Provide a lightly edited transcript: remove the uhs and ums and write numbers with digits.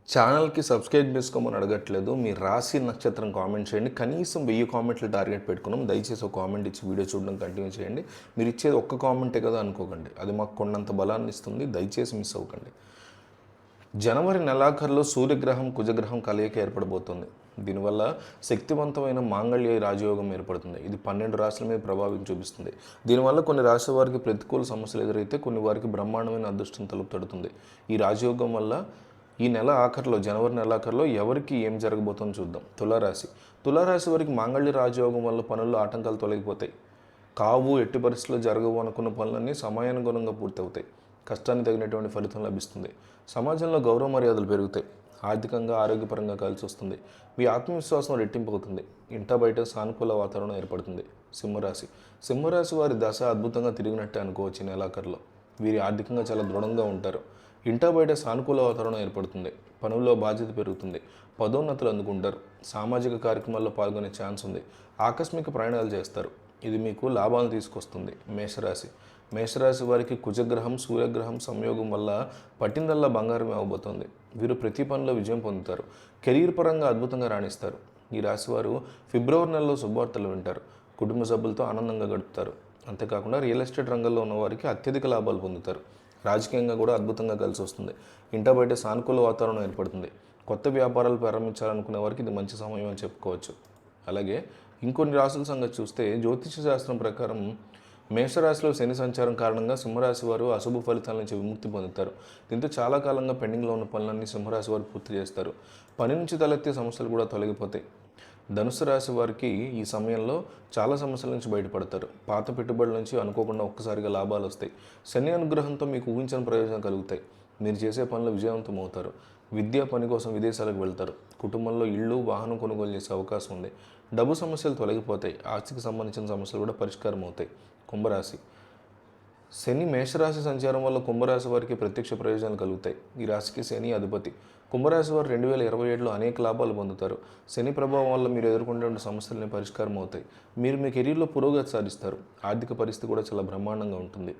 ఛానల్‌కి సబ్స్క్రైబ్ చేసుకోమని అడగట్లేదు. మీ రాశి, నక్షత్రం కామెంట్ చేయండి. కనీసం 1000 కామెంట్లు టార్గెట్ పెట్టుకున్నాం. దయచేసి ఒక కామెంట్ ఇచ్చి వీడియో చూడడం కంటిన్యూ చేయండి. మీరు ఇచ్చేది ఒక్క కామెంటే కదా అనుకోకండి. అది మాకు కొండంత బలాన్ని ఇస్తుంది. దయచేసి మిస్ అవ్వకండి. జనవరి నెలాఖరులో సూర్యగ్రహం, కుజగ్రహం కలయిక ఏర్పడబోతుంది. దీనివల్ల శక్తివంతమైన మాంగళ్య రాజయోగం ఏర్పడుతుంది. ఇది 12 రాశుల మీద ప్రభావం చూపిస్తుంది. దీనివల్ల కొన్ని రాశుల వారికి ప్రతికూల సమస్యలు ఎదురైతే కొన్ని వారికి బ్రహ్మాండమైన అదృష్టం తలుపు తడుతుంది. ఈ రాజయోగం వల్ల ఈ నెల ఆఖరిలో, జనవరి నెలాఖరులో ఎవరికి ఏం జరగబోతుందో చూద్దాం. తులారాశి వారికి మాంగళ్య రాజయోగం వల్ల పనుల్లో ఆటంకాలు తొలగిపోతాయి. ఎట్టి పరిస్థితుల్లో జరగవు అనుకున్న పనులన్నీ సమయానుగుణంగా పూర్తవుతాయి. కష్టానికి తగినటువంటి ఫలితం లభిస్తుంది. సమాజంలో గౌరవ మర్యాదలు పెరుగుతాయి. ఆర్థికంగా, ఆరోగ్యపరంగా కలిసి వస్తుంది. మీ ఆత్మవిశ్వాసం రెట్టింపు అవుతుంది. ఇంట బయట సానుకూల వాతావరణం ఏర్పడుతుంది. సింహరాశి వారి దశ అద్భుతంగా తిరిగినట్టే అనుకోవచ్చు. ఈ నెలాఖరులో వీరి ఆర్థికంగా చాలా దృఢంగా ఉంటారు. ఇంటా బయట సానుకూల వాతావరణం ఏర్పడుతుంది. పనుల్లో బాధ్యత పెరుగుతుంది. పదోన్నతులు అందుకుంటారు. సామాజిక కార్యక్రమాల్లో పాల్గొనే ఛాన్స్ ఉంది. ఆకస్మిక ప్రయాణాలు చేస్తారు. ఇది మీకు లాభాలను తీసుకొస్తుంది. మేషరాశి వారికి కుజగ్రహం, సూర్యగ్రహం సంయోగం వల్ల పట్టిందల్లా బంగారం అవ్వబోతుంది. వీరు ప్రతి పనిలో విజయం పొందుతారు. కెరీర్ పరంగా అద్భుతంగా రాణిస్తారు. ఈ రాశివారు ఫిబ్రవరి నెలలో శుభవార్తలు వింటారు. కుటుంబ సభ్యులతో ఆనందంగా గడుపుతారు. అంతేకాకుండా రియల్ ఎస్టేట్ రంగంలో ఉన్న వారికి అత్యధిక లాభాలు పొందుతారు. రాజకీయంగా కూడా అద్భుతంగా కలిసి వస్తుంది. ఇంట బయట సానుకూల వాతావరణం ఏర్పడుతుంది. కొత్త వ్యాపారాలు ప్రారంభించాలనుకునే వారికి ఇది మంచి సమయం అని చెప్పుకోవచ్చు. అలాగే ఇంకొన్ని రాశుల సంగతి చూస్తే, జ్యోతిష శాస్త్రం ప్రకారం మేషరాశిలో శని సంచారం కారణంగా సింహరాశి వారు అశుభ ఫలితాల నుంచి విముక్తి పొందుతారు. దీంతో చాలా కాలంగా పెండింగ్లో ఉన్న పనులన్నీ సింహరాశి వారు పూర్తి చేస్తారు. పని నుంచి తలెత్తే సమస్యలు కూడా తొలగిపోతాయి. ధనుసు రాశి వారికి ఈ సమయంలో చాలా సమస్యల నుంచి బయటపడతారు. పాత పెట్టుబడుల నుంచి అనుకోకుండా ఒక్కసారిగా లాభాలు వస్తాయి. శని అనుగ్రహంతో మీకు ఊహించని ప్రయోజనం కలుగుతాయి. మీరు చేసే పనులు విజయవంతం అవుతారు. విద్యా పని కోసం విదేశాలకు వెళ్తారు. కుటుంబంలో ఇళ్ళు, వాహనం కొనుగోలు చేసే అవకాశం ఉంది. డబ్బు సమస్యలు తొలగిపోతాయి. ఆస్తికి సంబంధించిన సమస్యలు కూడా పరిష్కారం అవుతాయి. శని మేషరాశి సంచారం వల్ల కుంభరాశి వారికి ప్రత్యక్ష ప్రయోజనాలు కలుగుతాయి. ఈ రాశికి శని అధిపతి. కుంభరాశి వారు 2027లో అనేక లాభాలు పొందుతారు. శని ప్రభావం వల్ల మీరు ఎదుర్కొనే సమస్యలని పరిష్కారం అవుతాయి. మీరు మీ కెరీర్లో పురోగతి సాధిస్తారు. ఆర్థిక పరిస్థితి కూడా చాలా బ్రహ్మాండంగా ఉంటుంది.